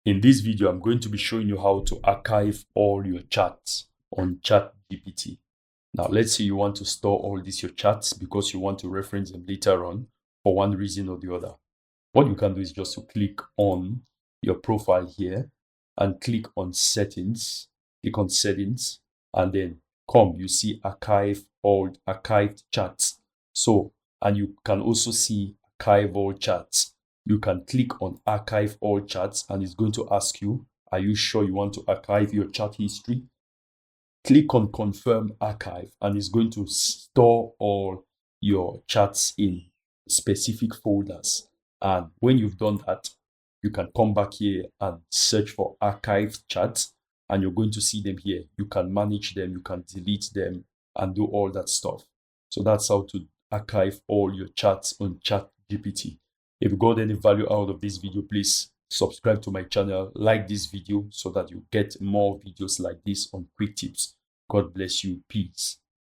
In this video, I'm going to be showing you how to archive all your chats on ChatGPT. Now, let's say you want to store all these your chats because you want to reference them later on for one reason or the other. What you can do is just to click on your profile here and click on settings, and then you see archive all archived chats. So, and you can also see archive all chats. You can click on archive all chats and it's going to ask you, are you sure you want to archive your chat history? Click on confirm archive and it's going to store all your chats in specific folders. And when you've done that, you can come back here and search for archived chats and you're going to see them here. You can manage them, you can delete them and do all that stuff. So that's how to archive all your chats on ChatGPT. If you got any value out of this video, please subscribe to my channel, like this video so that you get more videos like this on quick tips. God bless you. Peace.